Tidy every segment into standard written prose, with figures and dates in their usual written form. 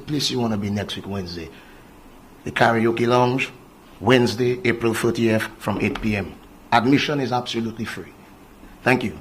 place you want to be next week, Wednesday. The Karaoke Lounge, Wednesday, April 30th from 8 p.m. Admission is absolutely free. Thank you.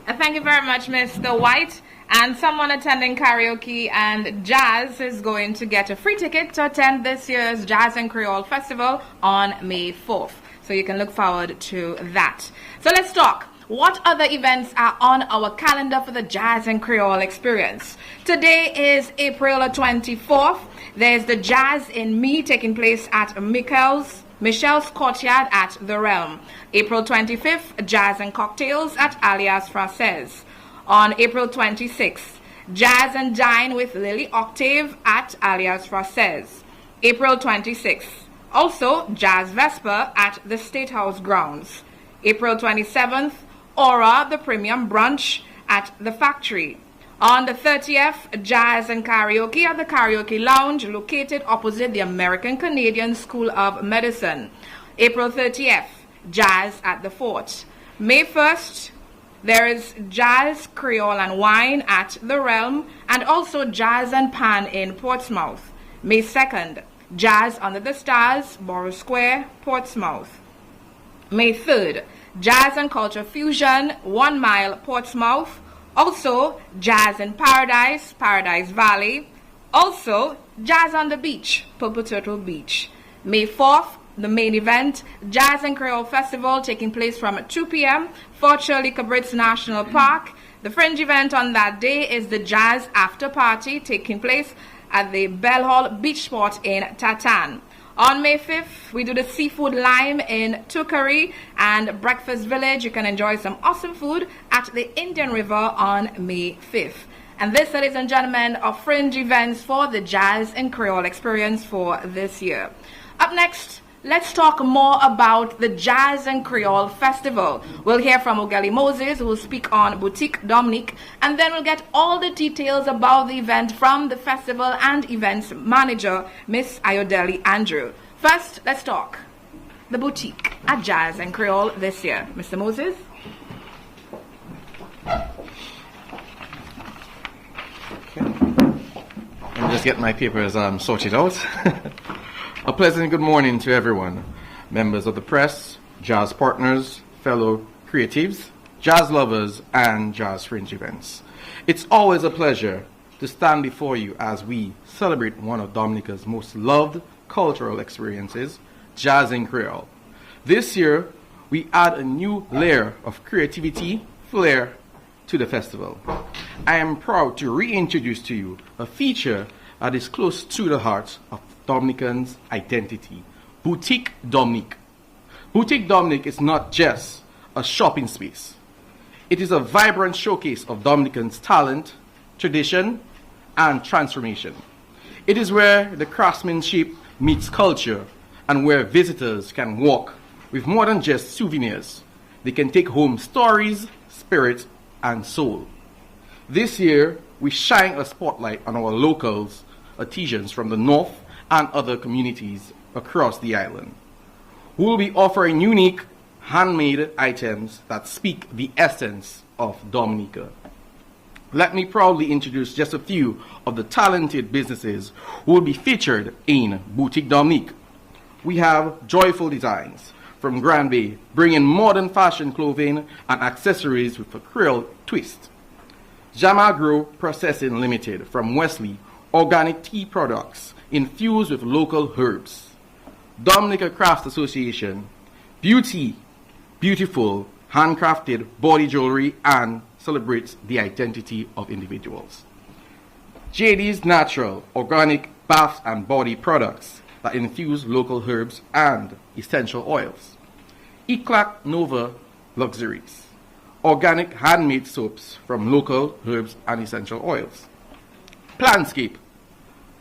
Thank you very much, Mr. White. And someone attending karaoke and jazz is going to get a free ticket to attend this year's Jazz and Creole Festival on May 4th. So you can look forward to that. So let's talk. What other events are on our calendar for the Jazz and Creole experience? Today is April 24th. There's the Jazz in Me taking place at Michelle's Courtyard at The Realm. April 25th, Jazz and Cocktails at Alias Francaise. On April 26th, Jazz and Dine with Lily Octave at Alias Francaise. April 26th, also Jazz Vesper at the State House grounds. April 27th, Aura, the Premium Brunch at the Factory. On the 30th, Jazz and Karaoke at the Karaoke Lounge located opposite the American Canadian School of Medicine. April 30th, Jazz at the Fort. May 1st, there is Jazz, Creole and Wine at The Realm and also Jazz and Pan in Portsmouth. May 2nd, Jazz Under the Stars, Borough Square, Portsmouth. May 3rd, Jazz and Culture Fusion, 1 Mile, Portsmouth. Also, Jazz in Paradise, Paradise Valley. Also, Jazz on the Beach, Purple Turtle Beach. May 4th, the main event, Jazz and Creole Festival taking place from 2 p.m. for Shirley Cabritz National Park. The fringe event on that day is the Jazz After Party taking place at the Bell Hall Beach Sport in Tatan. On May 5th, we do the Seafood Lime in Tukari and Breakfast Village. You can enjoy some awesome food at the Indian River on May 5th. And this, ladies and gentlemen, are fringe events for the Jazz and Creole experience for this year. Up next, let's talk more about the Jazz and Creole Festival. We'll hear from Ogali Moses, who will speak on Boutique Dominica, and then we'll get all the details about the event from the festival and events manager, Miss Ayodele Andrew. First, let's talk the boutique at Jazz and Creole this year. Mr. Moses? Okay. Let me just get my papers sorted out. A pleasant good morning to everyone, members of the press, jazz partners, fellow creatives, jazz lovers, and jazz fringe events. It's always a pleasure to stand before you as we celebrate one of Dominica's most loved cultural experiences, Jazz and Creole. This year, we add a new layer of creativity, flair to the festival. I am proud to reintroduce to you a feature that is close to the heart of Dominican's identity, Boutique Dominica. Boutique Dominica is not just a shopping space. It is a vibrant showcase of Dominican's talent, tradition, and transformation. It is where the craftsmanship meets culture and where visitors can walk with more than just souvenirs. They can take home stories, spirit, and soul. This year, we shine a spotlight on our locals, artisans from the north and other communities across the island. We will be offering unique handmade items that speak the essence of Dominica. Let me proudly introduce just a few of the talented businesses who will be featured in Boutique Dominica. We have Joyful Designs from Grand Bay, bringing modern fashion clothing and accessories with a Creole twist. Jamagro Processing Limited from Wesley, organic tea products infused with local herbs. Dominica Crafts Association, beautiful, handcrafted body jewelry and celebrates the identity of individuals. JD's Natural, organic bath and body products that infuse local herbs and essential oils. Eclac Nova Luxuries, organic handmade soaps from local herbs and essential oils. Plantscape,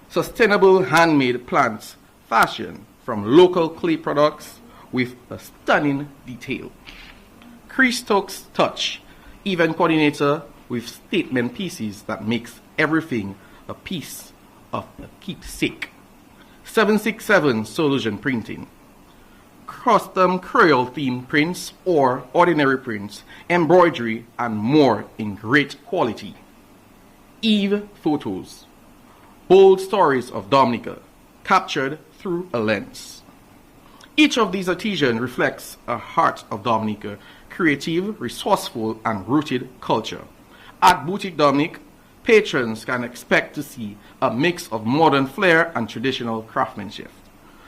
sustainable handmade plants fashion from local clay products with a stunning detail. Chris Stokes Touch, event coordinator with statement pieces that makes everything a piece of a keepsake. 767 Solution Printing. custom Creole themed prints or ordinary prints, embroidery, and more in great quality. Eve photos, bold stories of Dominica, captured through a lens. Each of these artisans reflects a heart of Dominica, creative, resourceful, and rooted culture. At Boutique Dominic, patrons can expect to see a mix of modern flair and traditional craftsmanship,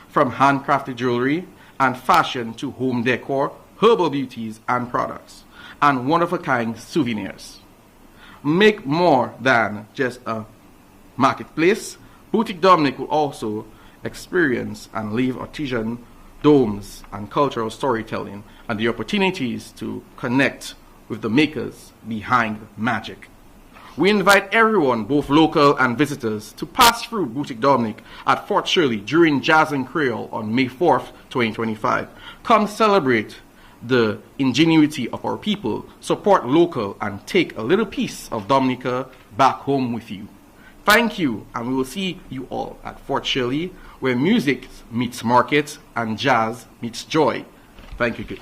from handcrafted jewelry and fashion to home decor, herbal beauties and products, and one-of-a-kind souvenirs. Make more than just a marketplace. Boutique Dominic will also experience and live artisan domes and cultural storytelling and the opportunities to connect with the makers behind magic. We invite everyone, both local and visitors, to pass through Boutique Dominic at Fort Shirley during Jazz and Creole on May 4th, 2025. Come celebrate the ingenuity of our people, support local, and take a little piece of Dominica back home with you. Thank you, and we will see you all at Fort Shirley, where music meets market and jazz meets joy. Thank you.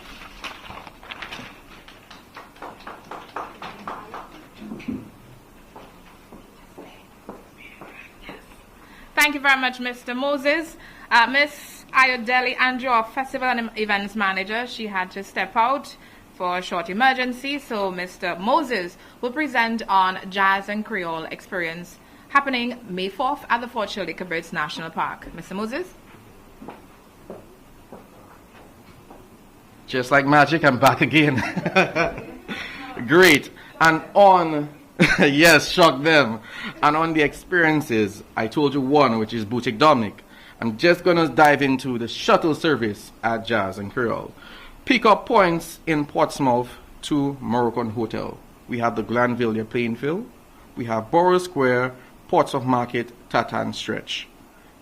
Thank you very much, Mr. Moses. Miss Ayodele Andrew, our Festival and Events Manager, she had to step out for a short emergency, so Mr. Moses will present on Jazz and Creole Experience happening May 4th at the Fort Shirley Cabrits National Park. Mr. Moses? Just like magic, I'm back again. Great. And on, yes, shock them. And on the experiences, I told you one, which is Boutique Dominic. I'm just going to dive into the shuttle service at Jazz and Creole. Pick up points in Portsmouth to Moroccan Hotel. We have the Glanville Plainfield. We have Borough Square, Portsmouth Market, Tatan Stretch.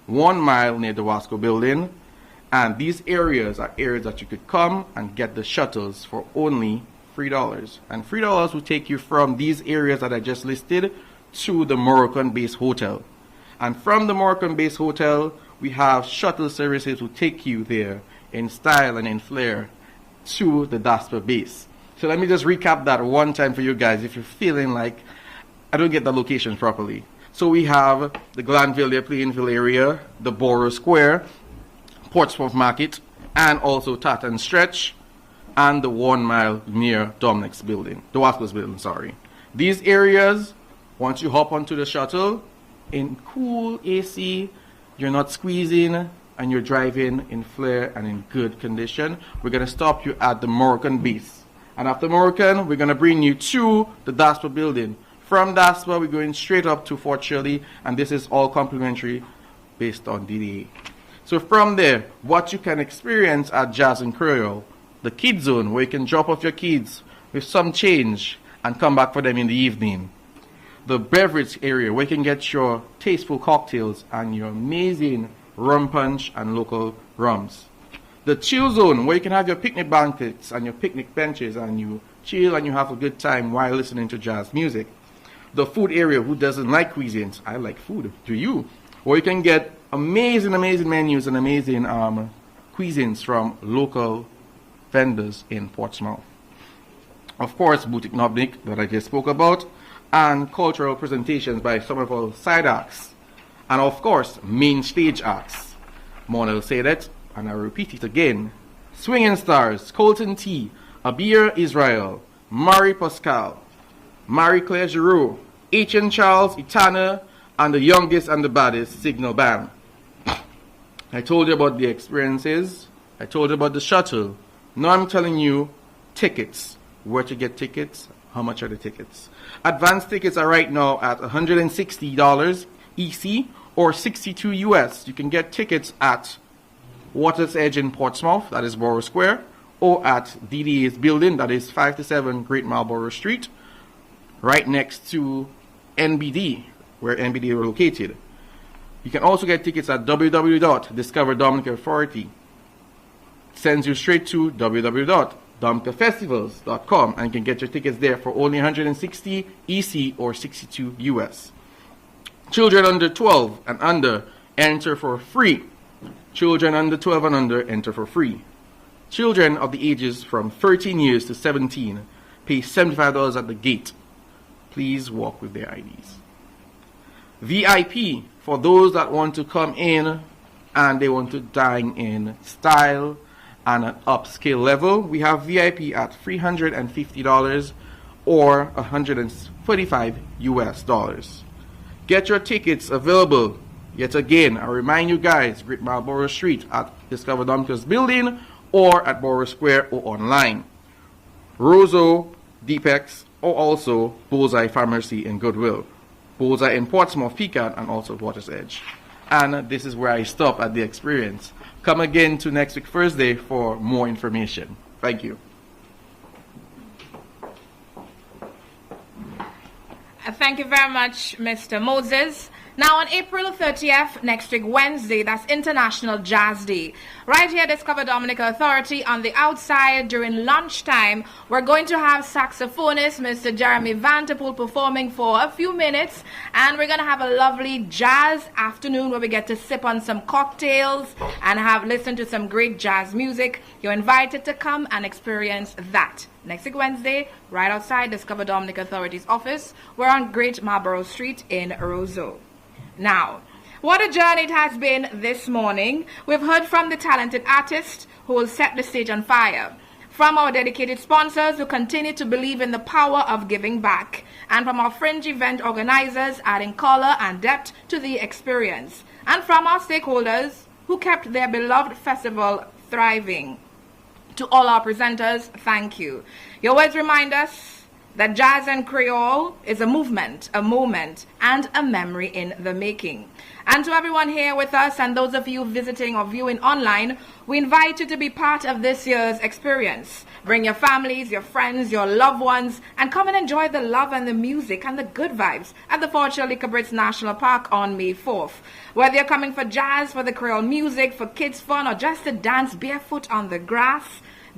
1 mile near the Wasco Building. And these areas are areas that you could come and get the shuttles for only $3. And $3 will take you from these areas that I just listed to the Moroccan-based hotel. And from the Moroccan-based hotel, we have shuttle services will take you there in style and in flair to the Dasper base. So let me just recap that one time for you guys if you're feeling like I don't get the location properly. So we have the Glanville Plainville area, the Borough Square, Portsmouth Market, and also Tatan Stretch, and the 1 mile near Dominic's building, the Wasco's building, sorry. These areas, once you hop onto the shuttle, in cool AC, you're not squeezing, and you're driving in flair and in good condition. We're going to stop you at the Moroccan base. And after Moroccan, we're going to bring you to the Dasper building. From Dasper, we're going straight up to Fort Shirley, and this is all complimentary based on DDA. So from there, what you can experience at Jazz and Creole, the kids zone, where you can drop off your kids with some change and come back for them in the evening. The beverage area, where you can get your tasteful cocktails and your amazing rum punch and local rums. The chill zone, where you can have your picnic blankets and your picnic benches and you chill and you have a good time while listening to jazz music. The food area, who doesn't like cuisines? I like food. Do you? Where you can get amazing menus and amazing cuisines from local vendors in Portsmouth. Of course, Boutique Dominic that I just spoke about, and cultural presentations by some of our side acts, and of course, main stage acts. Mona will say that, and I'll repeat it again. Swinging Stars, Colton T, Abir Israel, Marie Pascal, Marie-Claire Giroux, H.N. Charles, Itana, and the youngest and the baddest, Signal Band. I told you about the experiences. I told you about the shuttle. Now I'm telling you tickets. Where to get tickets? How much are the tickets? Advanced tickets are right now at $160 EC or $62 US. You can get tickets at Water's Edge in Portsmouth, that is Borough Square, or at DDA's building, that is 5 to 7 Great Marlborough Street, right next to NBD, where NBD are located. You can also get tickets at www.Discover Dominica Authority. Sends you straight to www.dominicafestivals.com and you can get your tickets there for only $160 EC or $62 US. Children under 12 and under enter for free. Children under 12 and under enter for free. Children of the ages from 13 years to 17 pay $75 at the gate. Please walk with their IDs. VIP, for those that want to come in and they want to dine in style and an upscale level, we have VIP at $350 or $145 US. Get your tickets available. Yet again, I remind you guys, Great Marlborough Street at Discover Dominica's building or at Borough Square or online. Roseau, Deepex, or also Bullseye Pharmacy in Goodwill. Bullseye in Portsmouth, Pecan, and also Water's Edge. And this is where I stop at the experience. Come again to next week Thursday for more information. Thank you. Thank you very much, Mr. Moses. Now, on April 30th, next week, Wednesday, that's International Jazz Day. Right here at Discover Dominica Authority, on the outside during lunchtime, we're going to have saxophonist Mr. Jeremy Vanderpool performing for a few minutes. And we're going to have a lovely jazz afternoon where we get to sip on some cocktails and listen to some great jazz music. You're invited to come and experience that. Next week, Wednesday, right outside Discover Dominica Authority's office. We're on Great Marlborough Street in Roseau. Now, what a journey it has been this morning. We've heard from the talented artist who will set the stage on fire, from our dedicated sponsors who continue to believe in the power of giving back, and from our fringe event organizers adding color and depth to the experience, and from our stakeholders who kept their beloved festival thriving. To all our presenters, thank you. You always remind us that jazz and Creole is a movement, a moment, and a memory in the making. And to everyone here with us and those of you visiting or viewing online, we invite you to be part of this year's experience. Bring your families, your friends, your loved ones, and come and enjoy the love and the music and the good vibes at the Fort Shirley Cabrits National Park on May 4th. Whether you're coming for jazz, for the Creole music, for kids fun, or just to dance barefoot on the grass,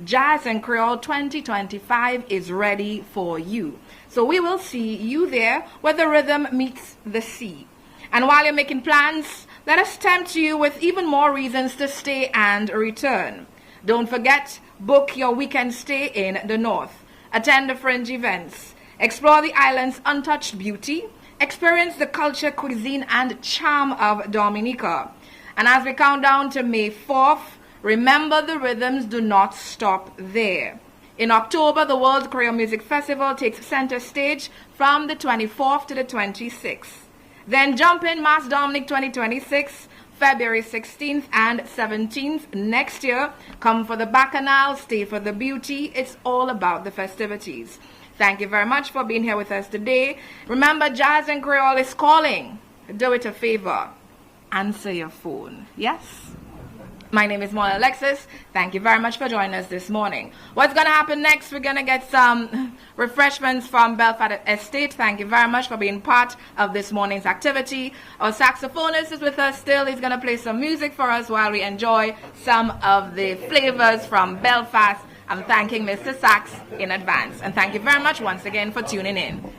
Jazz and Creole 2025 is ready for you. So we will see you there where the rhythm meets the sea. And while you're making plans, let us tempt you with even more reasons to stay and return. Don't forget, book your weekend stay in the north. Attend the fringe events. Explore the island's untouched beauty. Experience the culture, cuisine, and charm of Dominica. And as we count down to May 4th, remember, the rhythms do not stop there. In October, the World Creole Music Festival takes center stage from the 24th to the 26th. Then jump in Mass Dominic 2026, February 16th and 17th next year. Come for the Bacchanal, stay for the beauty. It's all about the festivities. Thank you very much for being here with us today. Remember, Jazz and Creole is calling. Do it a favor. Answer your phone. Yes? My name is Mona Alexis. Thank you very much for joining us this morning. What's going to happen next? We're going to get some refreshments from Belfast Estate. Thank you very much for being part of this morning's activity. Our saxophonist is with us still. He's going to play some music for us while we enjoy some of the flavors from Belfast. I'm thanking Mr. Sax in advance. And thank you very much once again for tuning in.